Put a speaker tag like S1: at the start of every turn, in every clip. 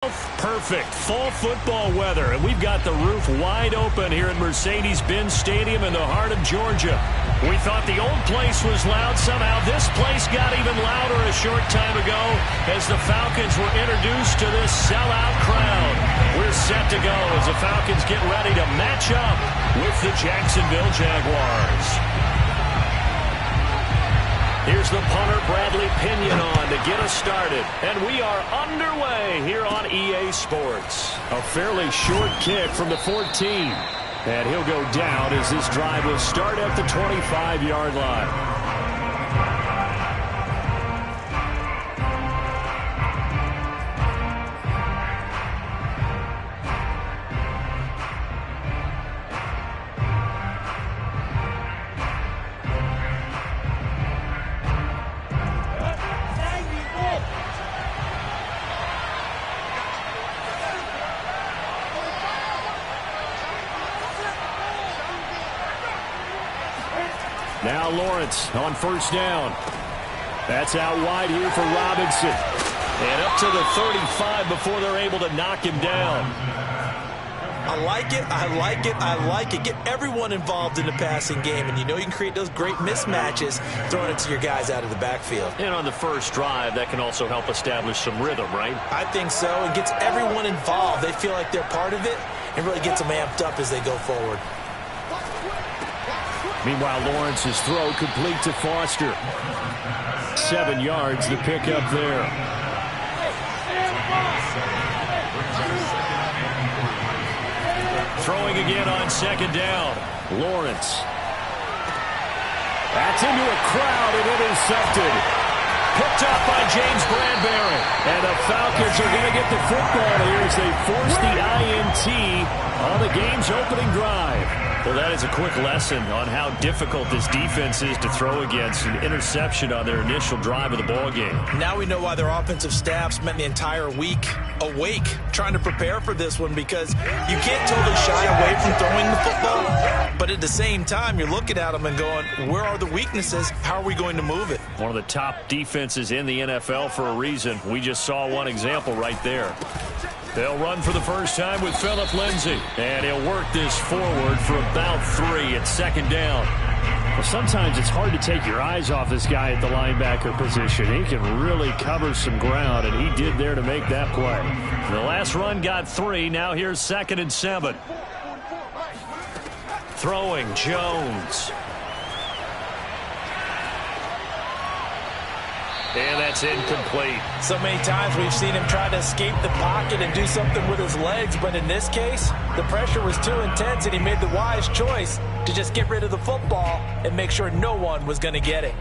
S1: Perfect fall football weather, and we've got the roof wide open here at Mercedes-Benz Stadium in the heart of Georgia. We thought the old place was loud. Somehow this place got even louder a short time ago as the Falcons were introduced to this sellout crowd. We're set to go as the Falcons get ready to match up with the Jacksonville Jaguars. Here's the punter, Bradley Pinion, on to get us started. And we are underway here on EA Sports. A fairly short kick from the 14. And he'll go down as this drive will start at the 25-yard line. Now Lawrence on first down. That's out wide here for Robinson. And up to the 35 before they're able to knock him down.
S2: I like it, I like it, I like it. Get everyone involved in the passing game, and you know you can create those great mismatches throwing it to your guys out of the backfield.
S1: And on the first drive, that can also help establish some rhythm, right?
S2: I think so. It gets everyone involved. They feel like they're part of it and really gets them amped up as they go forward.
S1: Meanwhile, Lawrence's throw complete to Foster. 7 yards, the pickup there. Throwing again on second down. Lawrence. That's into a crowd and intercepted. Picked up by James Bradbury. And the Falcons are going to get the football here as they force the INT on the game's opening drive. Well, that is a quick lesson on how difficult this defense is to throw against. An interception on their initial drive of the ballgame.
S2: Now we know why their offensive staff spent the entire week awake trying to prepare for this one, because you can't totally shy away from throwing the football. But at the same time, you're looking at them and going, where are the weaknesses? How are we going to move it?
S1: One of the top defenses in the NFL for a reason. We just saw one example right there. They'll run for the first time with Phillip Lindsay. And he'll work this forward for about 3 at second down. Well, sometimes it's hard to take your eyes off this guy at the linebacker position. He can really cover some ground, and he did there to make that play. The last run got 3. Now here's 2nd and 7. Throwing, Jones. And that's incomplete.
S2: So many times we've seen him try to escape the pocket and do something with his legs, but in this case, the pressure was too intense and he made the wise choice to just get rid of the football and make sure no one was going to get it.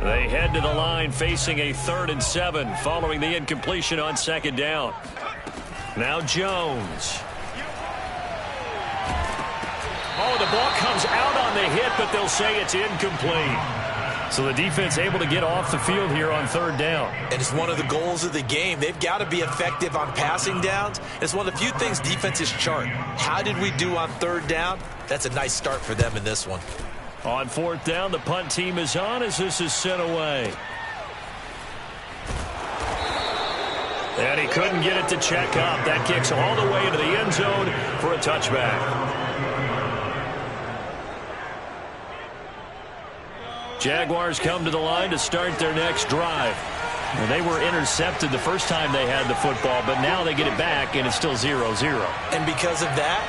S1: They head to the line facing a 3rd and 7 following the incompletion on second down. Now Jones. Oh, the ball comes out on the hit, but they'll say it's incomplete. So the defense able to get off the field here on 3rd down.
S2: And it's one of the goals of the game. They've got to be effective on passing downs. It's one of the few things defenses chart. How did we do on 3rd down? That's a nice start for them in this one.
S1: On 4th down, the punt team is on as this is sent away. And he couldn't get it to check up. That kicks all the way into the end zone for a touchback. Jaguars come to the line to start their next drive. And they were intercepted the first time they had the football, but now they get it back, and it's still 0-0.
S2: And because of that,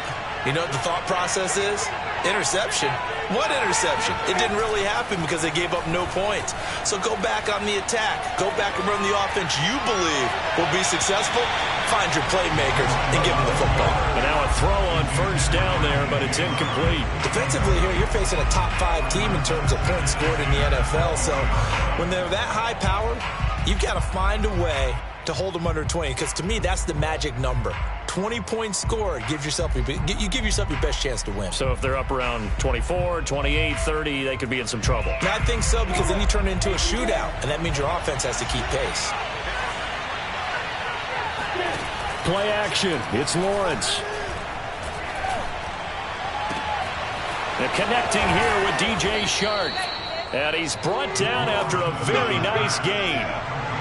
S2: you know what the thought process is? Interception. What interception? It didn't really happen because they gave up no points. So go back on the attack. Go back and run the offense you believe will be successful. Find your playmakers and give them the football.
S1: And now a throw on first down there, but it's incomplete.
S2: Defensively here, you're facing a top 5 team in terms of points scored in the NFL. So when they're that high powered, you've got to find a way to hold them under 20, because to me, that's the magic number. 20 points scored, you give yourself your best chance to win.
S1: So if they're up around 24, 28, 30, they could be in some trouble.
S2: And I think so, because then you turn it into a shootout, and that means your offense has to keep pace.
S1: Play action. It's Lawrence. They're connecting here with DJ Shark. And he's brought down after a very nice gain.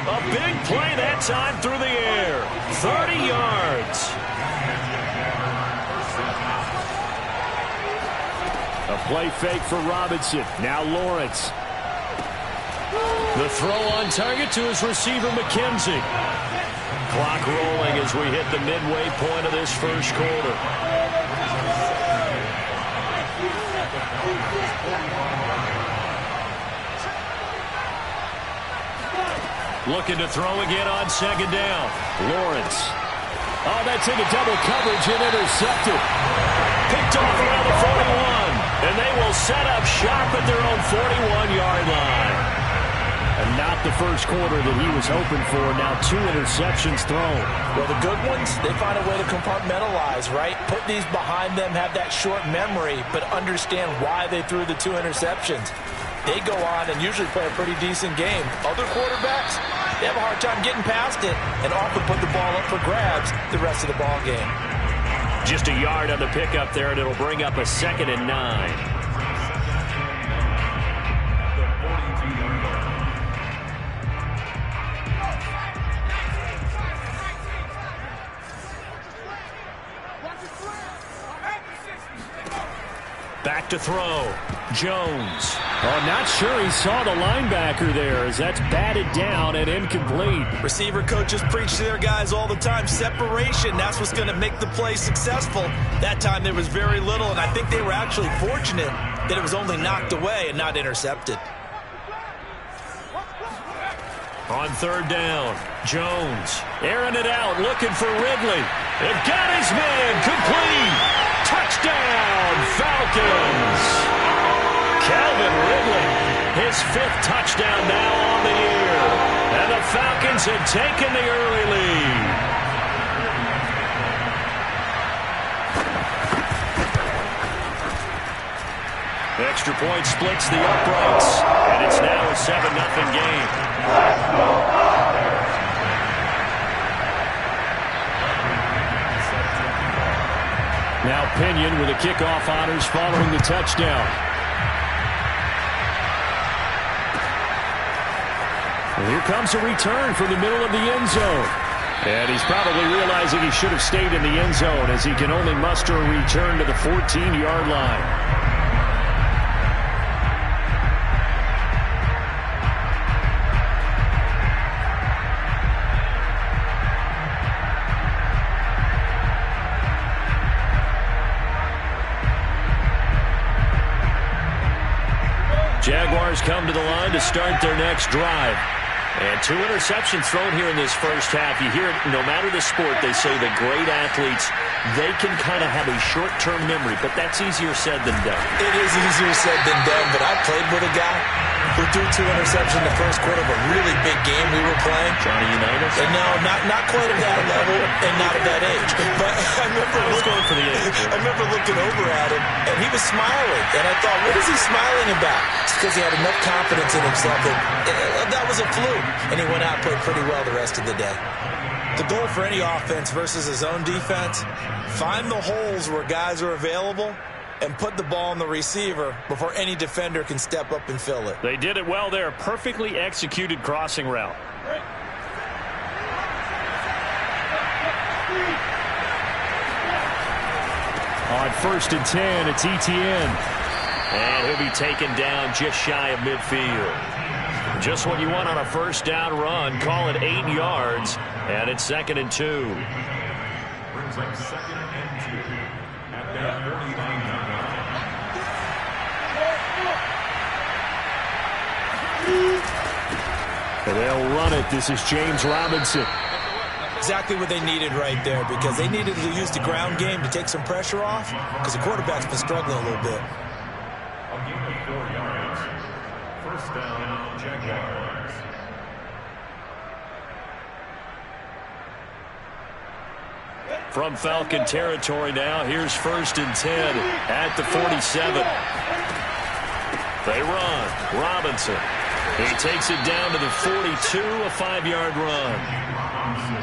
S1: A big play that time through the air. 30 yards.
S3: A play fake for Robinson. Now Lawrence.
S1: The throw on target to his receiver, McKenzie. Clock rolling as we hit the midway point of this first quarter. Looking to throw again on second down. Lawrence.
S3: Oh, that's into double coverage and intercepted.
S1: Picked off around the 41. And they will set up shop at their own 41-yard line.
S3: And not the first quarter that he was hoping for. Now 2 interceptions thrown.
S2: Well, the good ones, they find a way to compartmentalize, right? Put these behind them, have that short memory, but understand why they threw the 2 interceptions. They go on and usually play a pretty decent game. Other quarterbacks, they have a hard time getting past it and often put the ball up for grabs the rest of the ball game.
S1: Just a yard on the pickup there, and it'll bring up a 2nd and 9. Back to throw. Jones.
S3: Oh, not sure he saw the linebacker there as that's batted down and incomplete.
S2: Receiver coaches preach to their guys all the time. Separation, that's what's going to make the play successful. That time there was very little, and I think they were actually fortunate that it was only knocked away and not intercepted.
S1: On third down, Jones airing it out, looking for Ridley. They've got his man, complete. Touchdown, Falcons. Calvin Ridley, his 5th touchdown now on the year. And the Falcons have taken the early lead. Extra point splits the uprights, and it's now a 7-0 game.
S3: Now Pinion with the kickoff honors following the touchdown. And here comes a return from the middle of the end zone. And he's probably realizing he should have stayed in the end zone as he can only muster a return to the 14-yard line.
S1: Jaguars come to the line to start their next drive. And 2 interceptions thrown here in this first half. You hear it, no matter the sport, they say the great athletes, they can kind of have a short-term memory, but that's easier said than done.
S2: It is easier said than done, but I played with a guy who threw 2 interceptions in the first quarter of a really big game we were playing.
S1: Johnny Unitas?
S2: And no, not quite at that level and not at that age. But I remember looking over at him, and he was smiling. And I thought, what is he smiling about? It's because he had enough confidence in himself that was a fluke. And he went out and played pretty well the rest of the day. The goal for any offense versus his own defense, find the holes where guys are available and put the ball on the receiver before any defender can step up and fill it.
S1: They did it well there. Perfectly executed crossing route.
S3: On 1st and 10, it's Etienne.
S1: And he'll be taken down just shy of midfield. Just what you want on a first down run. Call it 8 yards. And it's 2nd and 2.
S4: Brings up 2nd and 2 at their 49-yard line.
S3: And they'll run it. This is James Robinson.
S2: Exactly what they needed right there, because they needed to use the ground game to take some pressure off, because the quarterback's been struggling a little bit.
S4: A gain of 4 yards. First down, Jaguars.
S1: From Falcon territory now, here's 1st and 10 at the 47. They run. Robinson. He takes it down to the 42, a 5-yard run.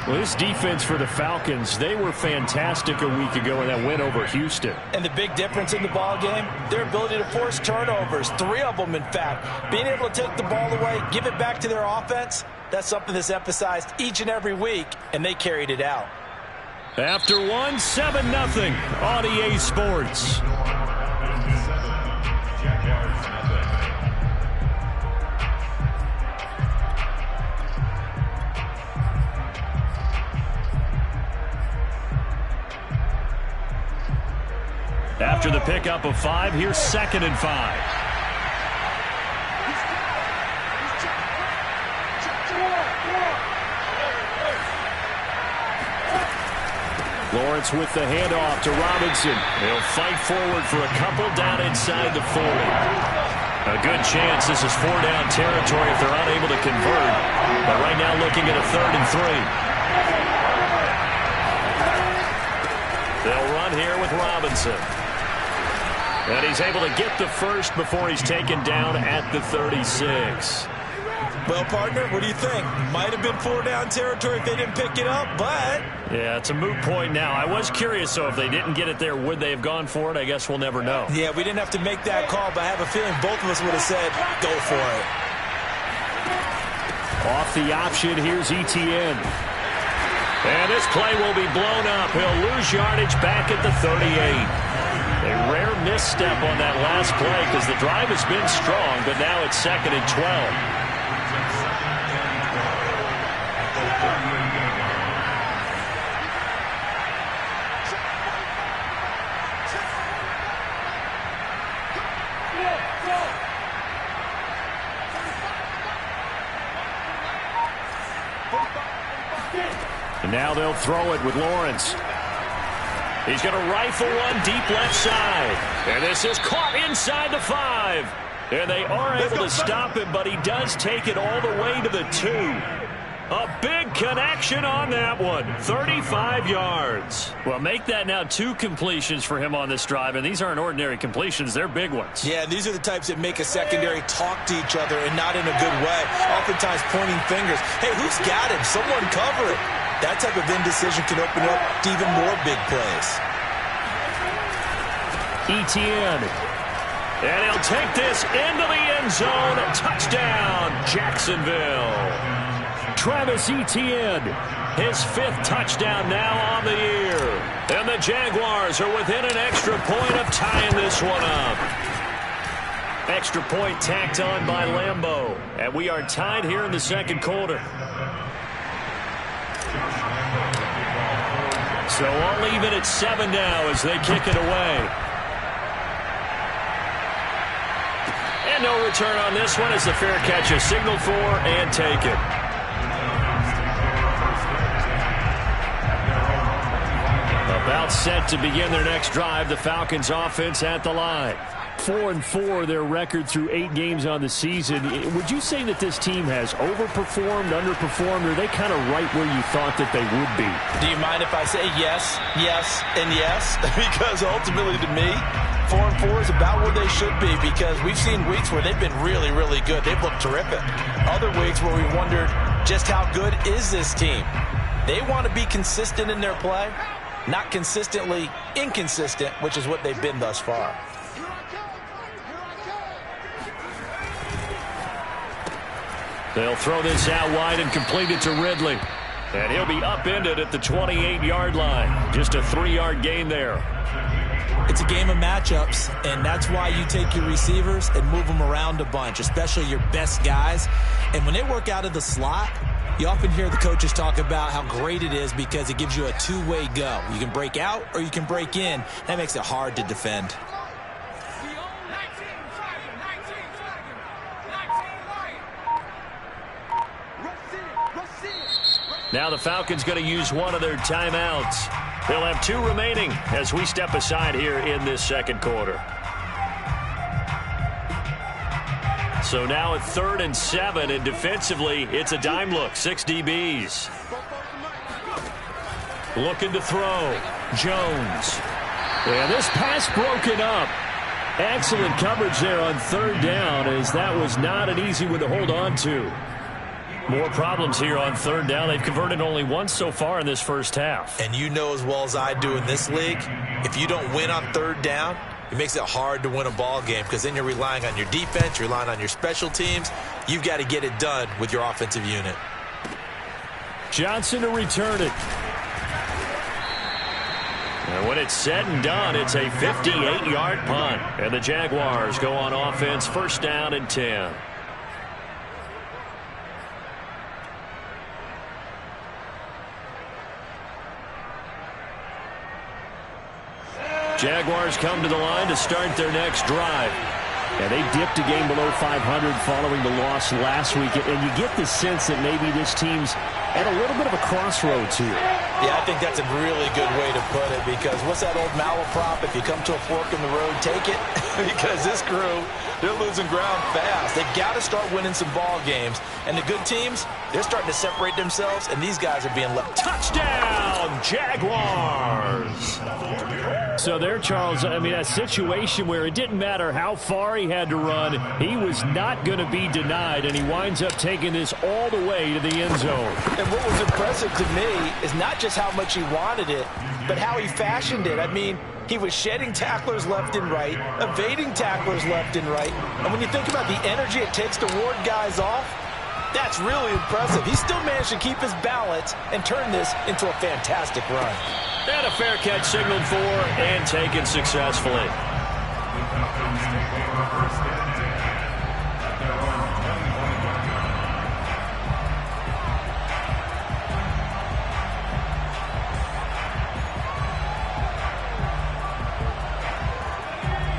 S3: Well, this defense for the Falcons, they were fantastic a week ago in that win over Houston.
S2: And the big difference in the ball game, their ability to force turnovers, 3 of them in fact. Being able to take the ball away, give it back to their offense, That's something that's emphasized each and every week, and they carried it out.
S3: After one, 7-0 on EA Sports. After the pickup of 5, here's 2nd and 5. Lawrence with the handoff to Robinson. He'll fight forward for a couple down inside the 40. A good chance this is 4-down territory if they're unable to convert. But right now looking at a 3rd and 3. They'll run here with Robinson. And he's able to get the first before he's taken down at the 36.
S2: Well, partner, what do you think? Might have been 4-down territory if they didn't pick it up, but...
S3: Yeah, it's a moot point now. I was curious, so if they didn't get it there, would they have gone for it? I guess we'll never know.
S2: Yeah, we didn't have to make that call, but I have a feeling both of us would have said, go for it.
S3: Off the option, here's Etienne. And this play will be blown up. He'll lose yardage back at the 38. A rare misstep on that last play because the drive has been strong, but now it's 2nd and 12. And now they'll throw it with Lawrence. He's going to rifle one deep left side. And this is caught inside the 5. And they are able to stop him, but he does take it all the way to the 2. A big connection on that one. 35 yards. Well, make that now 2 completions for him on this drive, and these aren't ordinary completions. They're big ones.
S2: Yeah, these are the types that make a secondary talk to each other and not in a good way. Oftentimes pointing fingers. Hey, who's got him? Someone cover it. That type of indecision can open up to even more big plays.
S3: Etienne. And he'll take this into the end zone. Touchdown, Jacksonville. Travis Etienne, his 5th touchdown now on the year. And the Jaguars are within an extra point of tying this one up. Extra point tacked on by Lambeau. And we are tied here in the 2nd quarter. So all even at 7 now as they kick it away. And no return on this one as the fair catch is signaled for and taken. About set to begin their next drive. The Falcons offense at the line. 4-4 their record through 8 games on the season. Would you say that this team has overperformed, underperformed, or are they kind of right where you thought that they would be?
S2: Do you mind if I say yes, yes, and yes? Because ultimately to me, 4-4 is about where they should be because we've seen weeks where they've been really, really good. They've looked terrific. Other weeks where we wondered just how good is this team. They want to be consistent in their play, not consistently inconsistent, which is what they've been thus far.
S3: They'll throw this out wide and complete it to Ridley. And he'll be upended at the 28-yard line. Just a 3-yard gain there.
S2: It's a game of matchups, and that's why you take your receivers and move them around a bunch, especially your best guys. And when they work out of the slot, you often hear the coaches talk about how great it is because it gives you a 2-way go. You can break out or you can break in. That makes it hard to defend.
S3: Now the Falcons going to use one of their timeouts. They'll have 2 remaining as we step aside here in this 2nd quarter. So now at 3rd and 7, and defensively, it's a dime look. 6 DBs. Looking to throw. Jones. And this pass broken up. Excellent coverage there on 3rd down as that was not an easy one to hold on to. More problems here on 3rd down. They've converted only once so far in this first half.
S2: And you know as well as I do in this league, if you don't win on 3rd down, it makes it hard to win a ball game because then you're relying on your defense, you're relying on your special teams. You've got to get it done with your offensive unit.
S1: Johnson to return it. And when it's said and done, it's a 58-yard punt. And the Jaguars go on offense, first down and 10. Jaguars come to the line to start their next drive.
S3: And they dipped a game below 500 following the loss last week. And you get the sense that maybe this team's at a little bit of a crossroads here.
S2: Yeah, I think that's a really good way to put it, because what's that old malaprop? If you come to a fork in the road, take it. Because this crew, they're losing ground fast. They've got to start winning some ball games. And the good teams, they're starting to separate themselves, and these guys are being left.
S1: Touchdown, Jaguars!
S3: So there, Charles, I mean, a situation where it didn't matter how far he had to run, he was not going to be denied, and he winds up taking this all the way to the end zone.
S2: And what was impressive to me is not just how much he wanted it, but how he fashioned it. I mean, he was shedding tacklers left and right, evading tacklers left and right. And when you think about the energy it takes to ward guys off, that's really impressive. He still managed to keep his balance and turn this into a fantastic run.
S1: And a fair catch signaled for and taken successfully.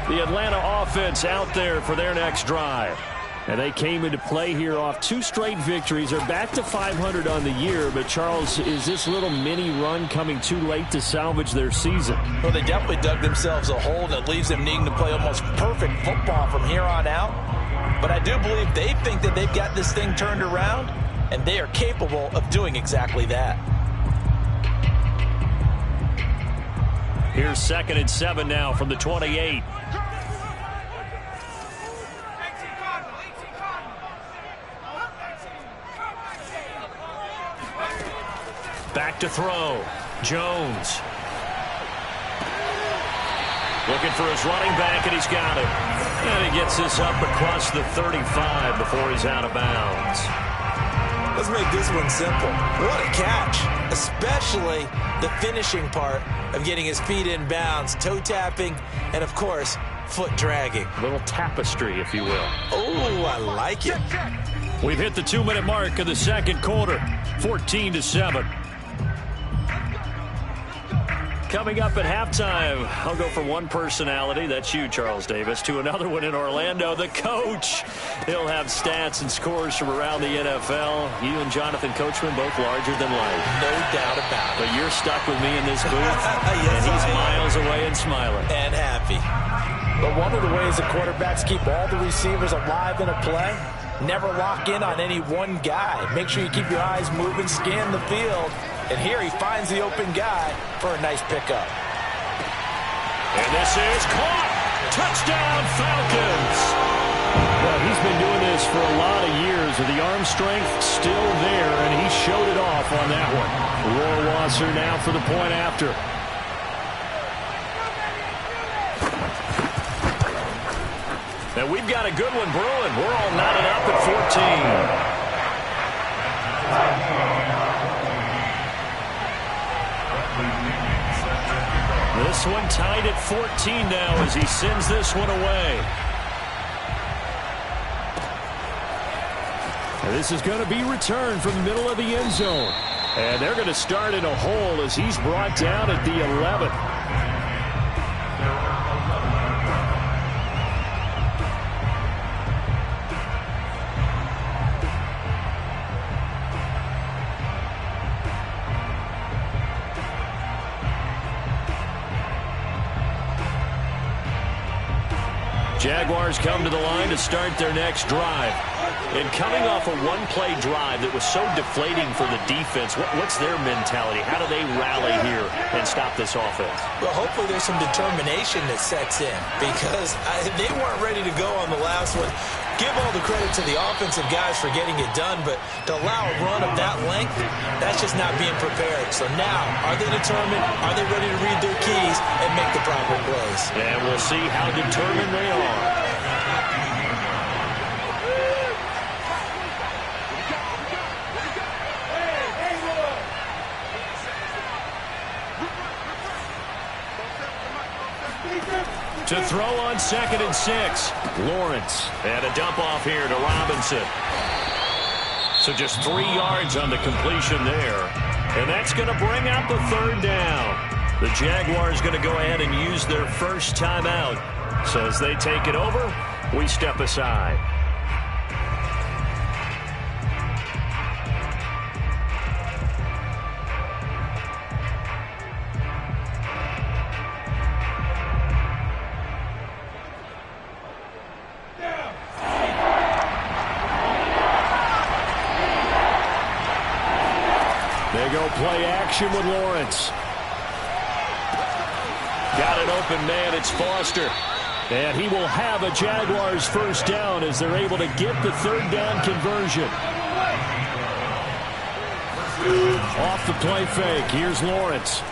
S1: The Atlanta offense out there for their next drive. And they came into play here off 2 straight victories. They're back to 500 on the year. But, Charles, is this little mini run coming too late to salvage their season?
S2: Well, they definitely dug themselves a hole that leaves them needing to play almost perfect football from here on out. But I do believe they think that they've got this thing turned around, and they are capable of doing exactly that.
S1: Here's 2nd and 7 now from the 28. Back to throw. Jones. Looking for his running back, and he's got it. And he gets this up across the 35 before he's out of bounds.
S2: Let's make this one simple. What a catch, especially the finishing part of getting his feet in bounds, toe tapping, and, of course, foot dragging.
S1: A little tapestry, if you will.
S2: Oh, I like it.
S1: We've hit the 2-minute mark of the second quarter, 14-7. Coming up at halftime, I'll go from one personality, that's you, Charles Davis, to another one in Orlando, the coach. He'll have stats and scores from around the NFL. You and Jonathan Coachman, both larger than life.
S2: No doubt about it.
S1: But you're stuck with me in this booth,
S2: yes,
S1: and he's miles away and smiling.
S2: And happy. But one of the ways that quarterbacks keep all the receivers alive in a play, never lock in on any one guy. Make sure you keep your eyes moving, scan the field. And here he finds the open guy for a nice pickup.
S1: And this is caught. Touchdown, Falcons.
S3: Well, he's been doing this for a lot of years, with the arm strength still there, and he showed it off on that one. Rohrwasser now for the point after.
S1: Now we've got a good one brewing. We're all knotted up at 14. This one tied at 14 now as he sends this one away.
S3: And this is going to be returned from the middle of the end zone. And they're going to start in a hole as he's brought down at the 11.
S1: Jaguars come to the line to start their next drive. And coming off a one-play drive that was so deflating for the defense, what's their mentality? How do they rally here and stop this offense?
S2: Well, hopefully there's some determination that sets in, because they weren't ready to go on the last one. Give all the credit to the offensive guys for getting it done, but to allow a run of that length, that's just not being prepared. So now, are they determined? Are they ready to read their keys and make the proper plays?
S1: And we'll see how determined they are. To throw on 2nd and 6. Lawrence. And a dump off here to Robinson. So just 3 yards on the completion there. And that's going to bring out the 3rd down. The Jaguars going to go ahead and use their first timeout. So as they take it over, we step aside. They go play action with Lawrence. Got an open man. It's Foster. And he will have a Jaguars first down as they're able to get the 3rd down conversion. Off the play fake. Here's Lawrence.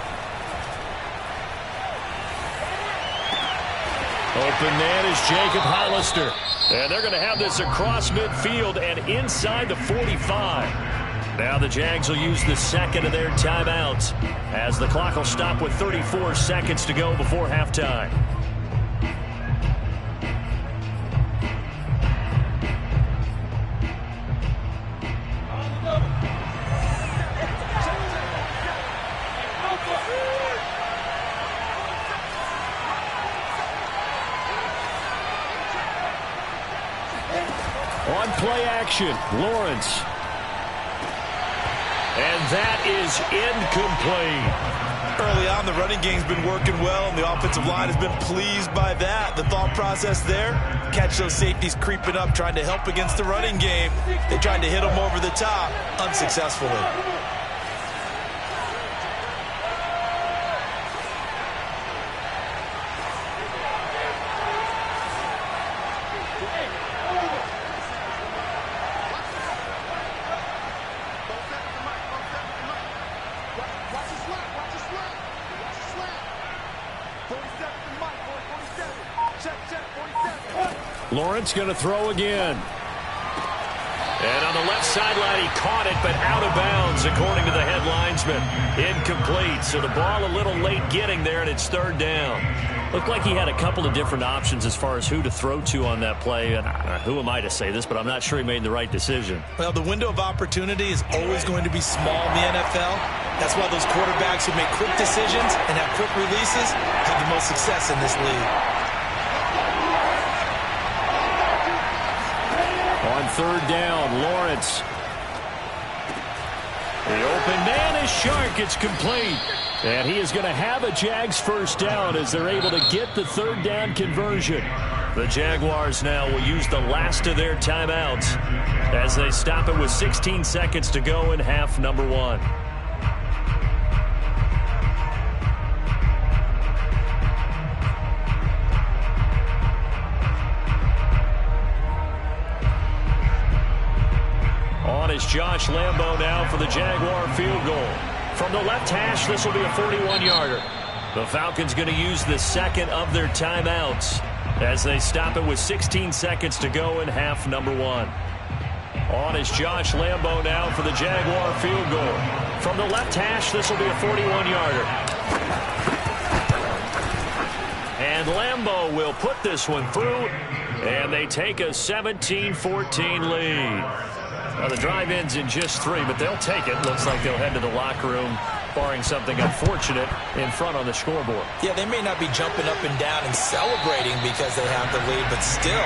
S1: Open man is Jacob Hollister. And they're going to have this across midfield and inside the 45. Now the Jags will use the 2nd of their timeouts as the clock will stop with 34 seconds to go before halftime. On play action, Lawrence. And that is incomplete.
S2: Early on, the running game's been working well, and the offensive line has been pleased by that. The thought process there, catch those safeties creeping up, trying to help against the running game. They tried to hit them over the top, unsuccessfully.
S1: Lawrence going to throw again. And on the left sideline, he caught it, but out of bounds, according to the head linesman. Incomplete, so the ball a little late getting there, and it's 3rd down. Looked like he had a couple of different options as far as who to throw to on that play. And who am I to say this, but I'm not sure he made the right decision.
S2: Well, the window of opportunity is always going to be small in the NFL. That's why those quarterbacks who make quick decisions and have quick releases have the most success in this league.
S1: On 3rd down, Lawrence. The open man is Shark. It's complete. And he is going to have a Jags first down as they're able to get the 3rd down conversion. The Jaguars now will use the last of their timeouts as they stop it with 16 seconds to go in half number 1. On is Josh Lambo now for the Jaguar field goal. From the left hash, this will be a 41-yarder. The Falcons going to use the 2nd of their timeouts as they stop it with 16 seconds to go in half number 1. On is Josh Lambo now for the Jaguar field goal. From the left hash, this will be a 41-yarder. And Lambo will put this one through, and they take a 17-14 lead. Now, the drive ends in just 3, but they'll take it. Looks like they'll head to the locker room, barring something unfortunate in front on the scoreboard.
S2: Yeah, they may not be jumping up and down and celebrating because they have the lead, but still,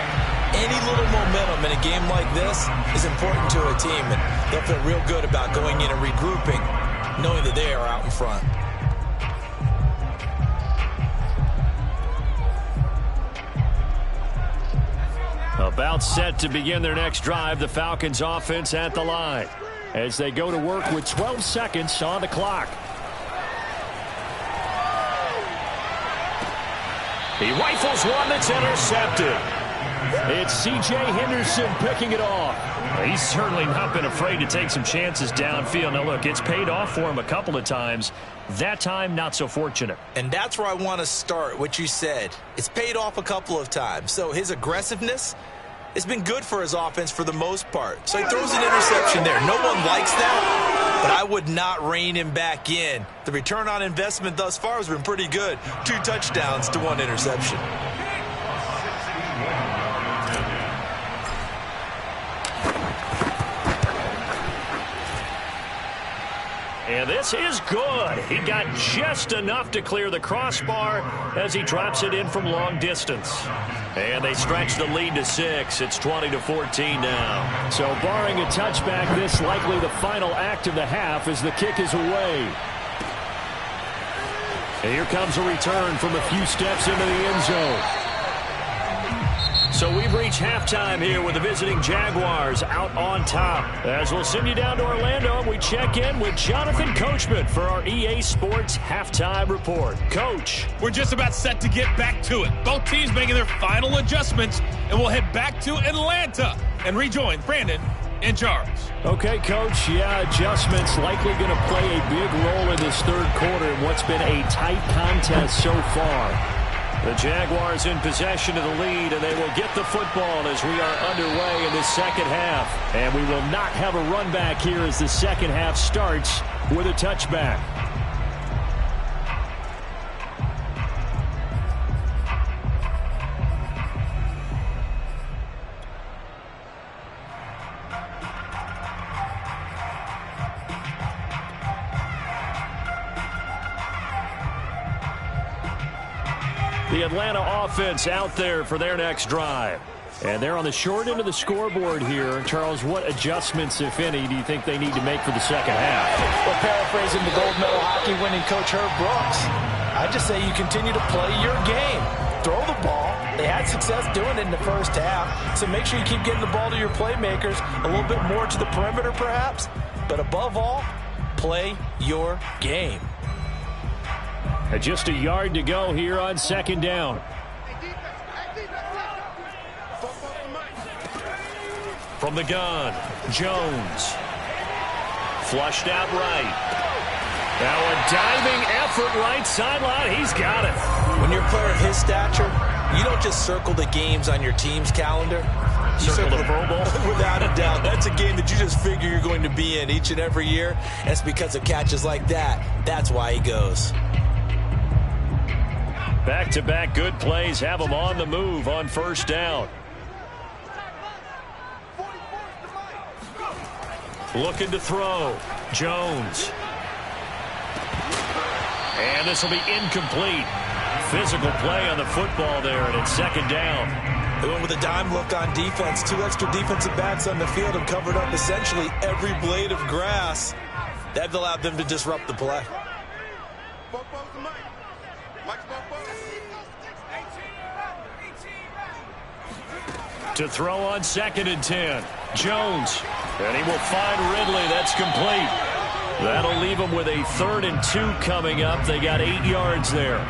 S2: any little momentum in a game like this is important to a team, and they'll feel real good about going in and regrouping, knowing that they are out in front.
S1: About set to begin their next drive, the Falcons offense at the line as they go to work with 12 seconds on the clock. He rifles one that's intercepted. It's C.J. Henderson picking it off. He's certainly not been afraid to take some chances downfield. Now, look, it's paid off for him a couple of times. That time, not so fortunate.
S2: And that's where I want to start, what you said. It's paid off a couple of times. So his aggressiveness has been good for his offense for the most part. So he throws an interception there. No one likes that. but I would not rein him back in. The return on investment thus far has been pretty good. 2 touchdowns to 1 interception.
S3: And this is good. He got just enough to clear the crossbar as he drops it in from long distance. And they stretch the lead to 6. It's 20-14 now. So barring a touchback, this likely the final act of the half as the kick is away. And here comes a return from a few steps into the end zone. So we've reached halftime here with the visiting Jaguars out on top. As we'll send you down to Orlando, we check in with Jonathan Coachman for our EA Sports Halftime Report. Coach.
S5: We're just about set to get back to it. Both teams making their final adjustments, and we'll head back to Atlanta and rejoin Brandon and Charles.
S3: Okay, Coach. Yeah, adjustments likely going to play a big role in this third quarter in what's been a tight contest so far. The Jaguars in possession of the lead, and they will get the football as we are underway in the second half. And we will not have a run back here as the second half starts with a touchback. The Atlanta offense out there for their next drive. And they're on the short end of the scoreboard here. Charles, what adjustments, if any, do you think they need to make for the second half?
S6: Well, paraphrasing the gold medal hockey winning coach Herb Brooks, I just say you continue to play your game. Throw the ball. They had success doing it in the first half. So make sure you keep getting the ball to your playmakers, a little bit more to the perimeter perhaps. But above all, play your game.
S3: Just a yard to go here on second down. From the gun, Jones. Flushed out right. Now a diving effort right sideline. He's got it.
S2: When you're a player of his stature, you don't just circle the games on your team's calendar. You
S3: Circle the Pro Bowl?
S2: Without a doubt. That's a game that you just figure you're going to be in each and every year. And it's because of catches like that. That's why he goes.
S3: Back-to-back good plays have him on the move on first down. Looking to throw. Jones. And this will be incomplete. Physical play on the football there, and it's second down.
S2: They went with a dime look on defense. 2 extra defensive backs on the field and covered up essentially every blade of grass. That allowed them to disrupt the play.
S3: To throw on second and 10. Jones. And he will find Ridley. That's complete. That'll leave him with a 3rd and 2 coming up. They got 8 yards there.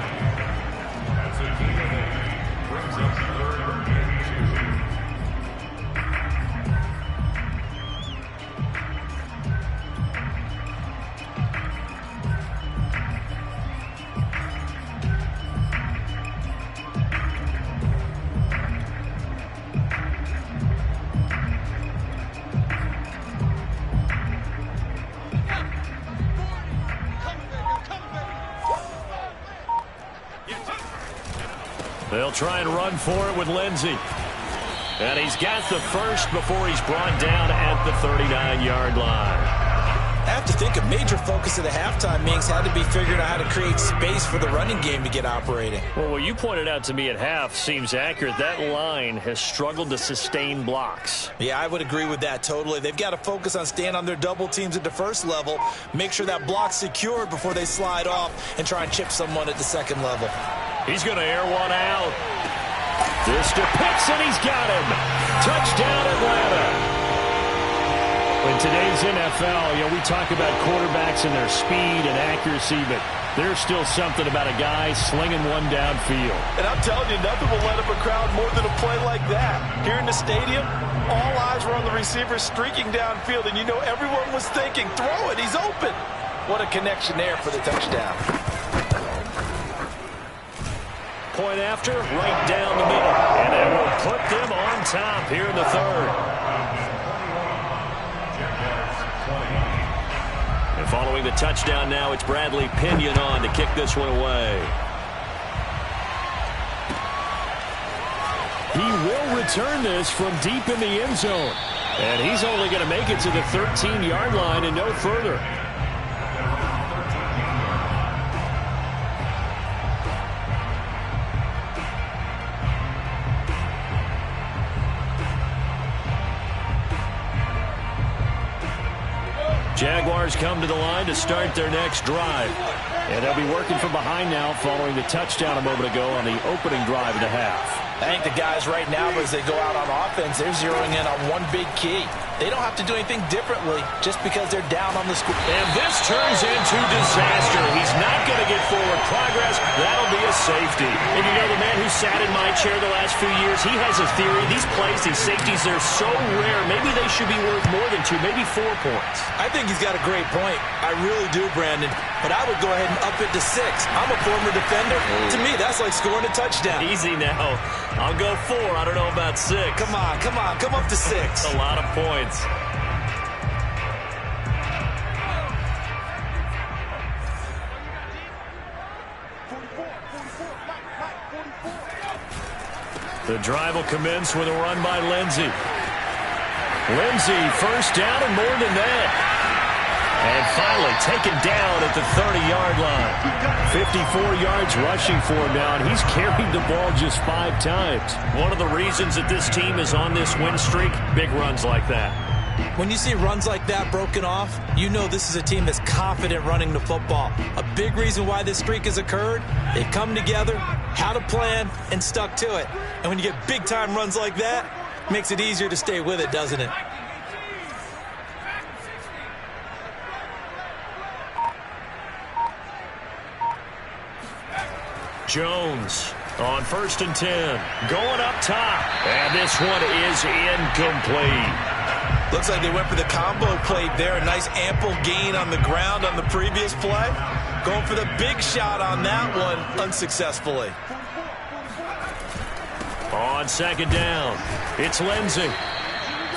S3: They'll try and run for it with Lindsey. And he's got the first before he's brought down at the 39-yard line.
S2: I have to think a major focus of the halftime meetings had to be figuring out how to create space for the running game to get operating.
S3: Well, what you pointed out to me at half seems accurate. That line has struggled to sustain blocks.
S2: Yeah, I would agree with that totally. They've got to focus on staying on their double teams at the first level, make sure that block's secured before they slide off and try and chip someone at the second level.
S3: He's going to air one out. This to Pitts, and he's got him. Touchdown, Atlanta. In today's NFL, we talk about quarterbacks and their speed and accuracy, but there's still something about a guy slinging one downfield.
S6: And I'm telling you, nothing will let up a crowd more than a play like that. Here in the stadium, all eyes were on the receiver streaking downfield, and you know everyone was thinking, throw it, he's open. What a connection there for the touchdown.
S3: Point after, right down the middle. And it will put them on top here in the third. Following the touchdown now, it's Bradley Pinion on to kick this one away.
S1: He will return this from deep in the end zone. And he's only going to make it to the 13-yard line and no further. Jaguars come to the line to start their next drive. And they'll be working from behind now following the touchdown a moment ago on the opening drive of the half.
S6: I think the guys right now, as they go out on offense, they're zeroing in on one big key. They don't have to do anything differently just because they're down on the score.
S3: And this turns into disaster. He's not going to get forward progress. That'll be a safety. And you know, the man who sat in my chair the last few years, he has a theory. These plays, these safeties, they're so rare. Maybe they should be worth more than 2, maybe 4 points.
S2: I think he's got a great point. I really do, Brandon. But I would go ahead and up it to 6. I'm a former defender. To me, that's like scoring a touchdown.
S3: Easy now. I'll go 4. I don't know about 6.
S2: Come on. Come up to 6.
S3: A lot of points. The drive will commence with a run by Lindsey. Lindsey, first down and more than that. And finally taken down at the 30-yard line. 54 yards rushing for him now, and he's carried the ball just 5 times. One of the reasons that this team is on this win streak, big runs like that.
S2: When you see runs like that broken off, you know this is a team that's confident running the football. A big reason why this streak has occurred, they've come together, had a plan, and stuck to it. And when you get big-time runs like that, it makes it easier to stay with it, doesn't it?
S3: Jones on 1st and 10. Going up top. And this one is incomplete.
S2: Looks like they went for the combo play there. A nice ample gain on the ground on the previous play. Going for the big shot on that one unsuccessfully.
S3: On 2nd down, it's Lindsey.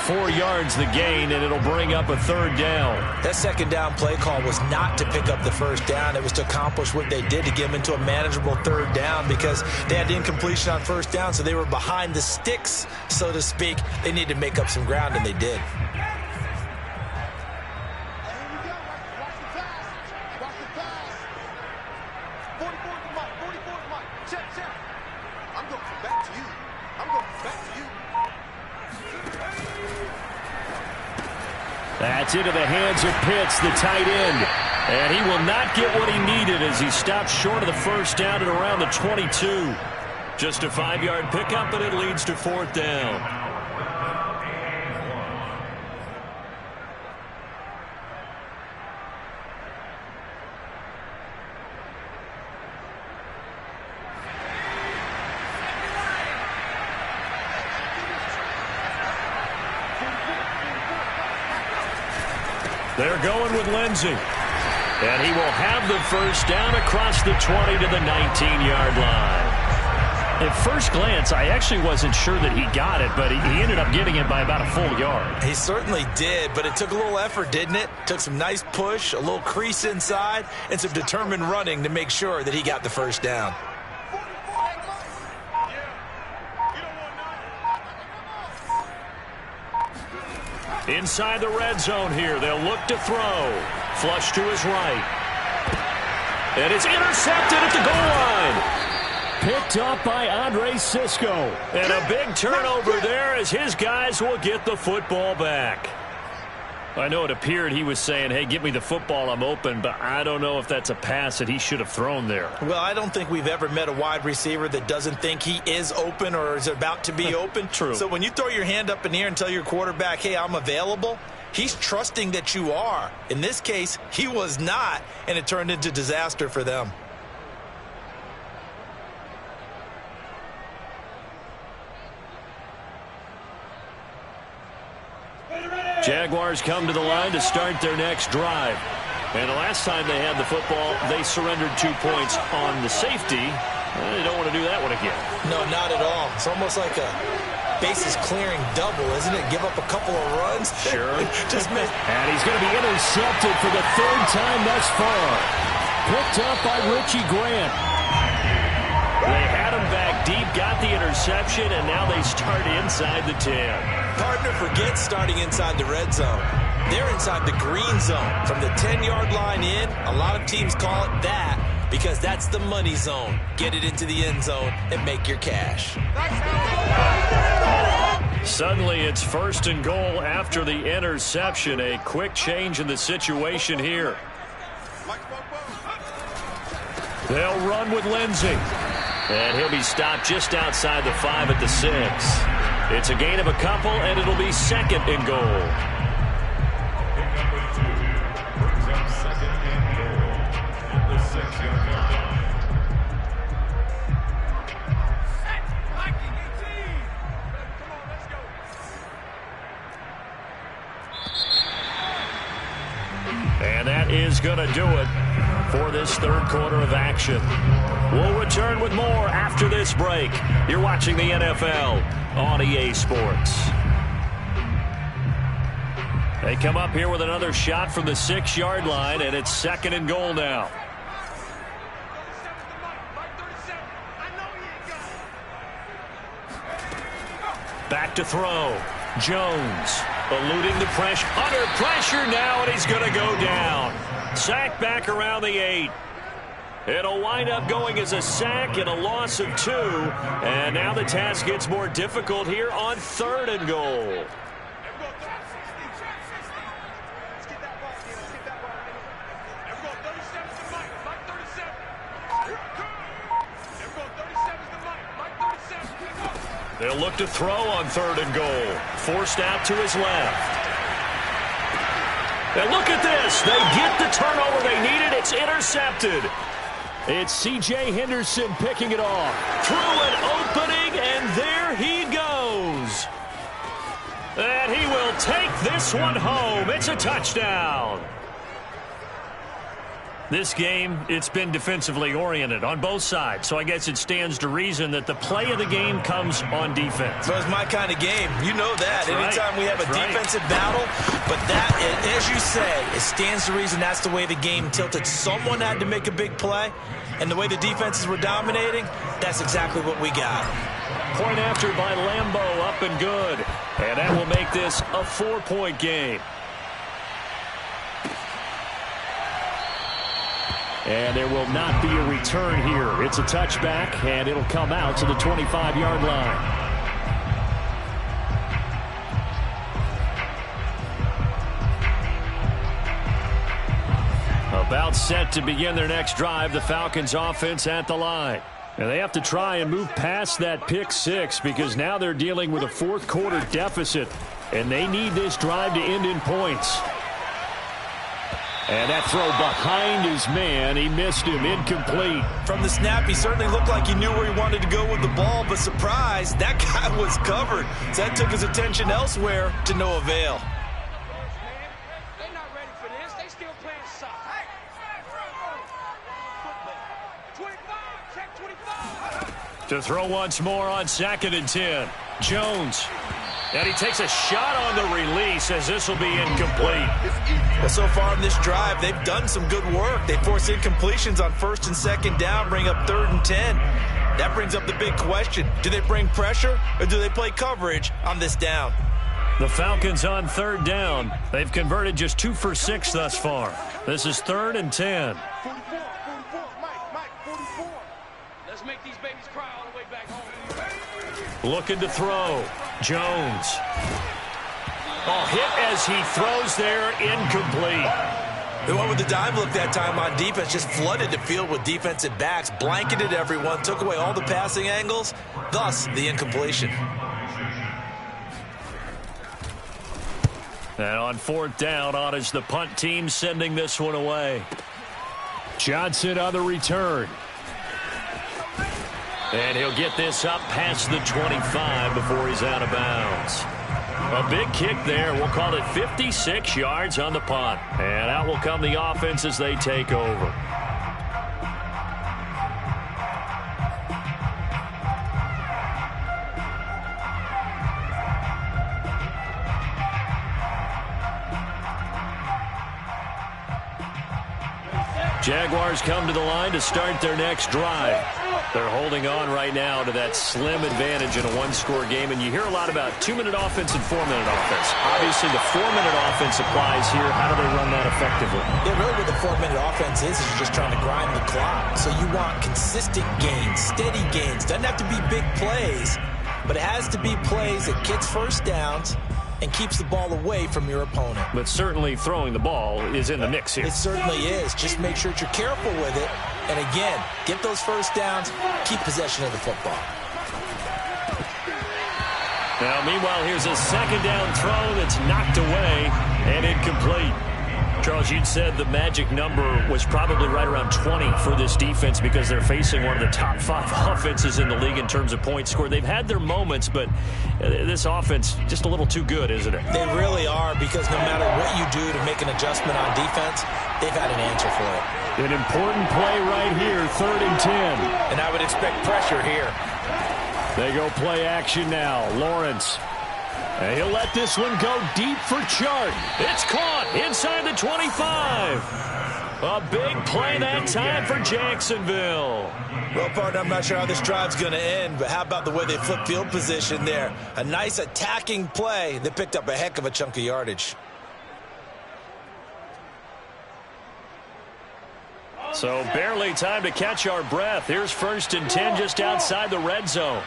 S3: 4 yards the gain, and it'll bring up a 3rd down.
S2: That 2nd down play call was not to pick up the 1st down. It was to accomplish what they did to get them into a manageable 3rd down because they had incompletion on 1st down, so they were behind the sticks, so to speak. They needed to make up some ground, and they did.
S1: That's into the hands of Pitts, the tight end. And he will not get what he needed as he stopped short of the 1st down at around the 22.
S3: Just a 5-yard pickup, and it leads to 4th down. They're going with Lindsey. And he will have the 1st down across the 20 to the 19-yard line.
S1: At first glance, I actually wasn't sure that he got it, but he ended up getting it by about a full yard.
S2: He certainly did, but it took a little effort, didn't it? Took some nice push, a little crease inside, and some determined running to make sure that he got the 1st down.
S3: Inside the red zone here, they'll look to throw. Flush to his right. And it's intercepted at the goal line.
S1: Picked up by Andre Cisco.
S3: And a big turnover there as his guys will get the football back. I know it appeared he was saying, hey, give me the football, I'm open, but I don't know if that's a pass that he should have thrown there.
S2: Well, I don't think we've ever met a wide receiver that doesn't think he is open or is about to be open.
S3: True.
S2: So when you throw your hand up in the air and tell your quarterback, hey, I'm available, he's trusting that you are. In this case, he was not, and it turned into disaster for them.
S3: Jaguars come to the line to start their next drive. And the last time they had the football, they surrendered 2 points on the safety. They don't want to do that one again.
S2: No, not at all. It's almost like a bases clearing double, isn't it? Give up a couple of runs.
S3: Sure.
S2: Just missed.
S3: And he's going to be intercepted for the third time thus far. Picked up by Richie Grant. They had him back deep, got the interception, and now they start inside the 10.
S2: Partner, forget starting inside the red zone. They're inside the green zone. From the 10-yard line in, a lot of teams call it that because that's the money zone. Get it into the end zone and make your cash.
S1: Suddenly it's 1st and goal after the interception. A quick change in the situation here. They'll run with Lindsey. And he'll be stopped just outside the 5 at the 6. It's a gain of a couple, and it'll be 2nd and goal.
S4: Brings up 2nd and goal at the 6-yard line.
S1: And that is going to do it for this third quarter of action. We'll return with more after this break. You're watching the NFL on EA Sports. They come up here with another shot from the 6-yard line, and it's 2nd and goal now. Back to throw. Jones eluding the pressure. Under pressure now, and he's going to go down. Sack back around the 8. It'll wind up going as a sack and a loss of 2. And now the task gets more difficult here on 3rd and goal. They'll look to throw on 3rd and goal. Forced out to his left. And look at this. They get the turnover they needed. It's intercepted. It's C.J. Henderson picking it off. Through an opening, and there he goes. And he will take this one home. It's a touchdown. This game, it's been defensively oriented on both sides, so I guess it stands to reason that the play of the game comes on defense.
S2: So it's my kind of game. You know that.
S1: That's
S2: Anytime
S1: right.
S2: we have a defensive battle, but that, as you say, it stands to reason that's the way the game tilted. Someone had to make a big play, and the way the defenses were dominating, that's exactly what we got.
S1: Point after by Lambo, up and good. And that will make this a 4-point game. And there will not be a return here. It's a touchback, and it'll come out to the 25-yard line. About set to begin their next drive, the Falcons offense at the line. And they have to try and move past that pick 6 because now they're dealing with a fourth quarter deficit, and they need this drive to end in points. And that throw behind his man, he missed him, incomplete.
S2: From the snap, he certainly looked like he knew where he wanted to go with the ball, but surprise, that guy was covered. So that took his attention elsewhere to no avail.
S7: They're not ready for this. They still playing soccer. 25, check 25.
S1: To throw once more on 2nd and 10. Jones. And he takes a shot on the release as this will be incomplete.
S2: Well, so far in this drive, they've done some good work. They force incompletions on 1st and 2nd down, bring up 3rd and 10. That brings up the big question. Do they bring pressure or do they play coverage on this down?
S1: The Falcons on 3rd down. They've converted just 2 for 6 thus far. This is 3rd and 10.
S7: 44, Mike, 44. Let's make these babies cry all the way back home.
S1: Looking to throw. Jones. Oh, hit as he throws there, incomplete.
S2: The one with the dime look that time on defense just flooded the field with defensive backs, blanketed everyone, took away all the passing angles, thus the incompletion.
S1: And on 4th down, on is the punt team sending this one away. Johnson on the return. And he'll get this up past the 25 before he's out of bounds. A big kick there. We'll call it 56 yards on the punt. And out will come the offense as they take over. Jaguars come to the line to start their next drive. They're holding on right now to that slim advantage in a one-score game, and you hear a lot about 2-minute offense and 4-minute offense. Obviously, the 4-minute offense applies here. How do they run that effectively?
S2: Yeah, really what the 4-minute offense is you're just trying to grind the clock. So you want consistent gains, steady gains. Doesn't have to be big plays, but it has to be plays that gets first downs and keeps the ball away from your opponent.
S1: But certainly throwing the ball is in the mix here.
S2: It certainly is. Just make sure that you're careful with it. And again, get those first downs, keep possession of the football.
S1: Now, meanwhile, here's a second down throw that's knocked away and incomplete. Charles, you'd said the magic number was probably right around 20 for this defense because they're facing one of the top 5 offenses in the league in terms of points scored. They've had their moments, but this offense just a little too good, isn't it?
S2: They really are, because no matter what you do to make an adjustment on defense, they've had an answer for it.
S1: An important play right here, 3rd and 10.
S6: And I would expect pressure here.
S1: They go play action now. Lawrence. And he'll let this one go deep for Chart. It's caught inside the 25. A big play that time for Jacksonville.
S2: Well, partner, I'm not sure how this drive's going to end, but how about the way they flip field position there? A nice attacking play that picked up a heck of a chunk of yardage.
S1: So barely time to catch our breath. Here's 1st and 10 just outside the red zone.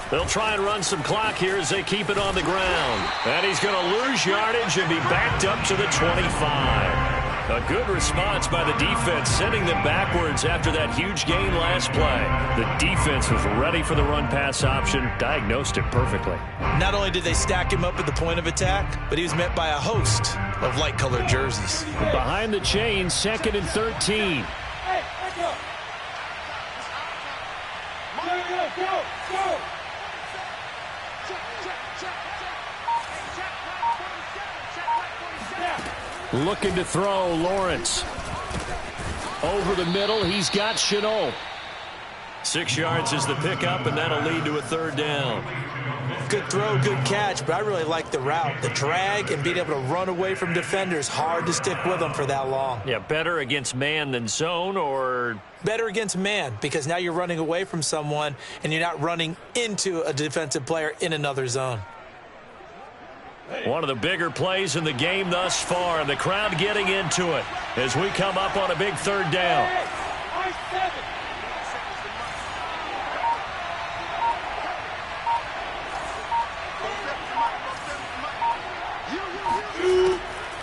S1: They'll try and run some clock here as they keep it on the ground. And he's going to lose yardage and be backed up to the 25. A good response by the defense, sending them backwards after that huge gain last play. The defense was ready for the run-pass option, diagnosed it perfectly.
S2: Not only did they stack him up at the point of attack, but he was met by a host of light-colored jerseys.
S1: Behind the chain, 2nd and 13.
S7: Hey, let's go. Go.
S1: Looking to throw, Lawrence. Over the middle, he's got Chenault. 6 yards is the pickup, and that'll lead to a 3rd down.
S2: Good throw, good catch, but I really like the route. The drag and being able to run away from defenders, hard to stick with them for that long.
S1: Yeah, better against man than zone, or...
S2: Better against man, because now you're running away from someone, and you're not running into a defensive player in another zone.
S1: One of the bigger plays in the game thus far, and the crowd getting into it as we come up on a big 3rd down.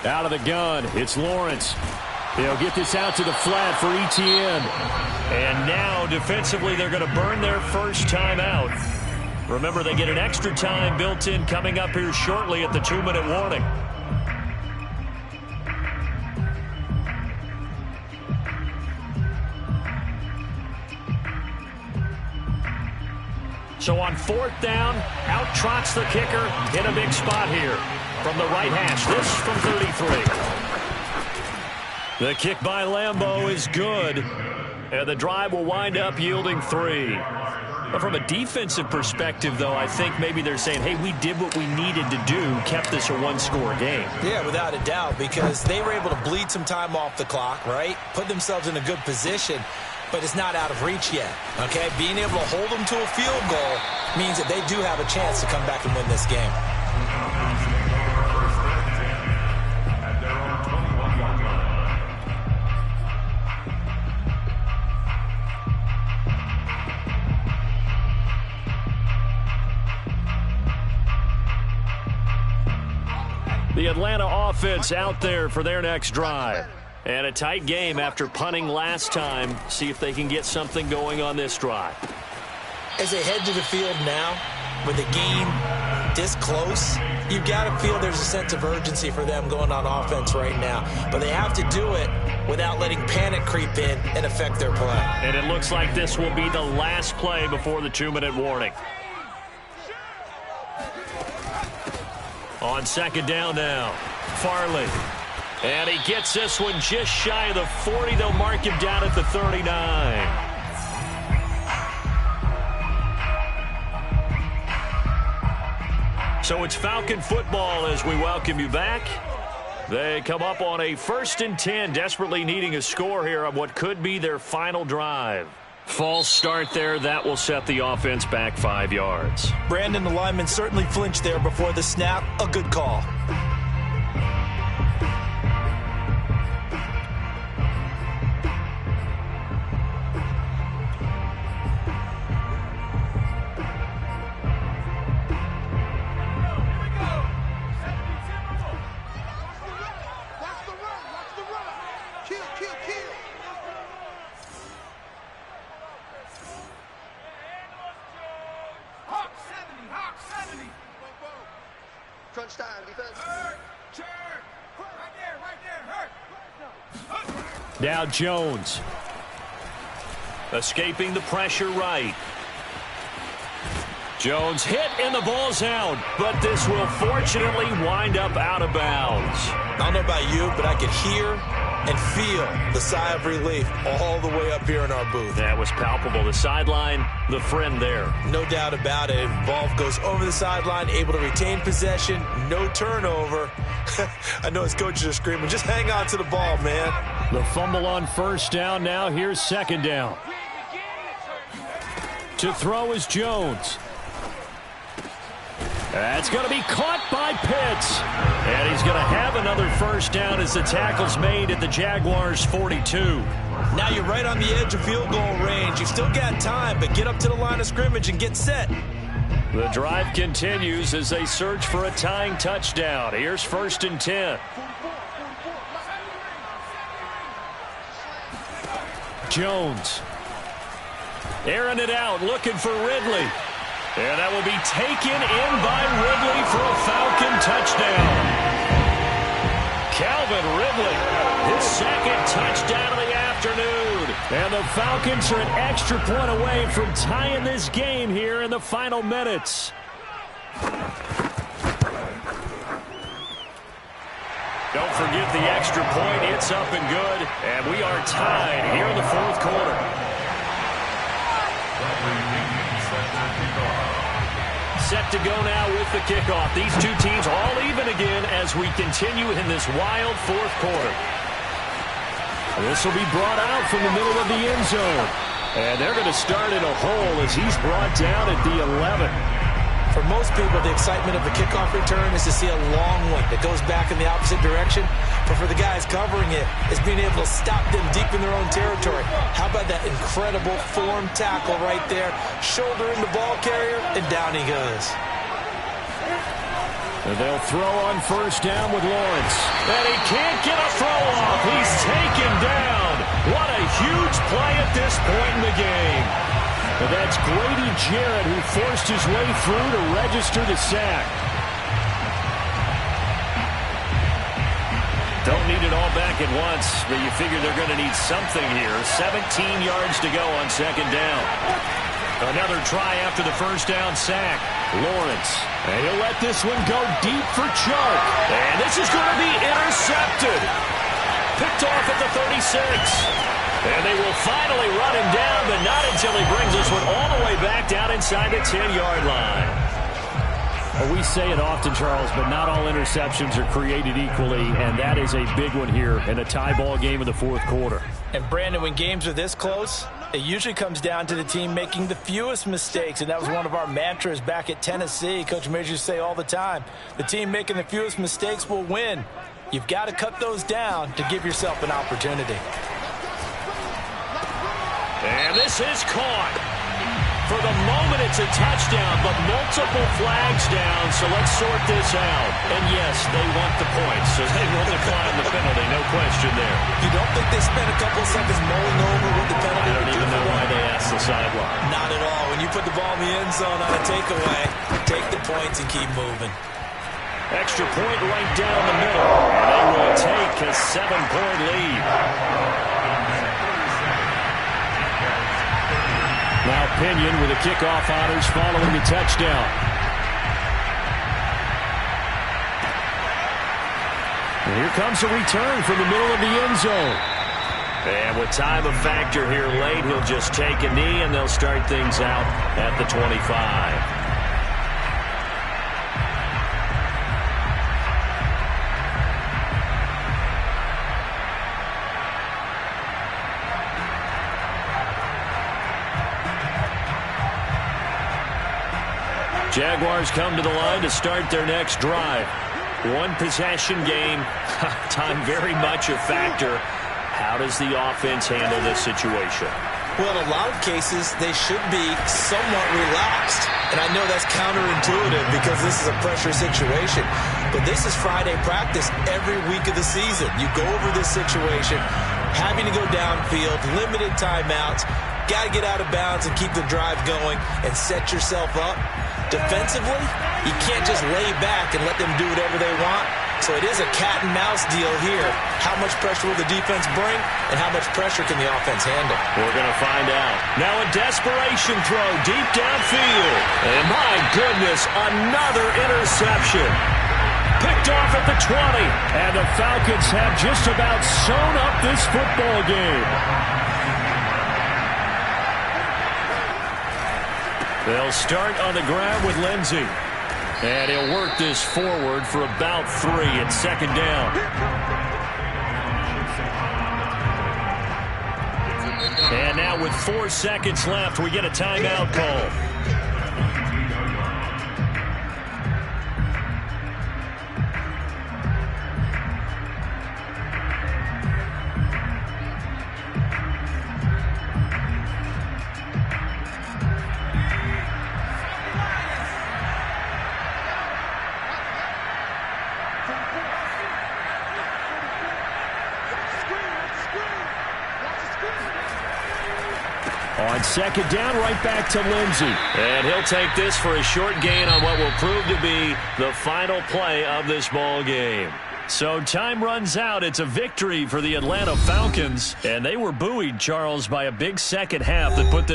S1: Out of the gun, it's Lawrence. They'll get this out to the flat for ETN. And now, defensively, they're going to burn their first time out. Remember, they get an extra time built in coming up here shortly at the 2-minute warning. So on 4th down, out trots the kicker in a big spot here from the right hash. This from 33. The kick by Lambeau is good, and the drive will wind up yielding 3. But from a defensive perspective, though, I think maybe they're saying, hey, we did what we needed to do, kept this a 1-score game.
S2: Yeah, without a doubt, because they were able to bleed some time off the clock, right? Put themselves in a good position, but it's not out of reach yet, okay? Being able to hold them to a field goal means that they do have a chance to come back and win this game.
S1: The Atlanta offense out there for their next drive. And a tight game after punting last time. See if they can get something going on this drive.
S2: As they head to the field now, with the game this close, you've got to feel there's a sense of urgency for them going on offense right now. But they have to do it without letting panic creep in and affect their play.
S1: And it looks like this will be the last play before the 2-minute warning. On 2nd down now, Farley. And he gets this one just shy of the 40. They'll mark him down at the 39. So it's Falcon football as we welcome you back. They come up on a 1st and 10, desperately needing a score here on what could be their final drive. False start there. That will set the offense back 5 yards.
S2: Brandon, the lineman certainly flinched there before the snap. A good call.
S1: Now Jones. Escaping the pressure right. Jones hit and the ball's out, but this will fortunately wind up out of bounds.
S2: I don't know about you, but I could hear and feel the sigh of relief all the way up here in our booth.
S1: That was palpable. The sideline, the friend there.
S2: No doubt about it. Ball goes over the sideline, able to retain possession, no turnover. I know his coaches are screaming, just hang on to the ball, man.
S1: The fumble on 1st down. Now here's 2nd down. To throw is Jones. That's going to be caught by Pitts. And he's going to have another 1st down as the tackle's made at the Jaguars' 42.
S2: Now you're right on the edge of field goal range. You've still got time, but get up to the line of scrimmage and get set.
S1: The drive continues as they search for a tying touchdown. Here's 1st and 10. Jones. Airing it out, looking for Ridley. And that will be taken in by Ridley for a Falcon touchdown. Calvin Ridley, his 2nd touchdown of the afternoon. And the Falcons are an extra point away from tying this game here in the final minutes. Don't forget the extra point. It's up and good. And we are tied here in the 4th quarter. Set to go now with the kickoff. These two teams all even again as we continue in this wild 4th quarter. This will be brought out from the middle of the end zone. And they're going to start in a hole as he's brought down at the 11.
S2: For most people, the excitement of the kickoff return is to see a long one that goes back in the opposite direction. But for the guys covering it, it's being able to stop them deep in their own territory. How about that incredible form tackle right there? Shouldering the ball carrier, and down he goes.
S1: And they'll throw on 1st down with Lawrence. And he can't get a throw off. He's taken down. What a huge play at this point in the game. And that's Grady Jarrett who forced his way through to register the sack. Don't need it all back at once, but you figure they're going to need something here. 17 yards to go on 2nd down. Another try after the 1st down sack. Lawrence. And he'll let this one go deep for Chark. And this is going to be intercepted. Picked off at the 36. And they will finally run him down, but not until he brings this one all the way back down inside the 10-yard line. Well, we say it often, Charles, but not all interceptions are created equally, and that is a big one here in a tie ball game in the 4th quarter.
S6: And, Brandon, when games are this close, it usually comes down to the team making the fewest mistakes, and that was one of our mantras back at Tennessee. Coach Majors used to say all the time, the team making the fewest mistakes will win. You've got to cut those down to give yourself an opportunity.
S1: And this is caught. For the moment, it's a touchdown, but multiple flags down, so let's sort this out. And yes, they want the points, so they will decline the penalty, no question there.
S2: You don't think they spent a couple of seconds mulling over what the penalty
S1: I don't
S2: would do
S1: even know
S2: for
S1: why
S2: one?
S1: they asked the sideline.
S2: Not at all. When you put the ball in the end zone on a takeaway, take the points and keep moving.
S1: Extra point right down the middle, and they will take a 7-point lead. Now Pinion with the kickoff honors following the touchdown. And here comes a return from the middle of the end zone. And with time a factor here late, he'll just take a knee and they'll start things out at the 25. Jaguars come to the line to start their next drive. One possession game. Time very much a factor. How does the offense handle this situation?
S2: Well, in a lot of cases, they should be somewhat relaxed. And I know that's counterintuitive because this is a pressure situation. But this is Friday practice every week of the season. You go over this situation, having to go downfield, limited timeouts, got to get out of bounds and keep the drive going and set yourself up. Defensively, you can't just lay back and let them do whatever they want. So it is a cat and mouse deal here. How much pressure will the defense bring, and how much pressure can the offense handle?
S1: We're going to find out. Now a desperation throw deep downfield. And my goodness, another interception. Picked off at the 20. And the Falcons have just about sewn up this football game. They'll start on the ground with Lindsey. And he'll work this forward for about 3 at second down. And now with 4 seconds left, we get a timeout call. On second down, right back to Lindsey. And he'll take this for a short gain on what will prove to be the final play of this ball game. So time runs out. It's a victory for the Atlanta Falcons. And they were buoyed, Charles, by a big second half that put this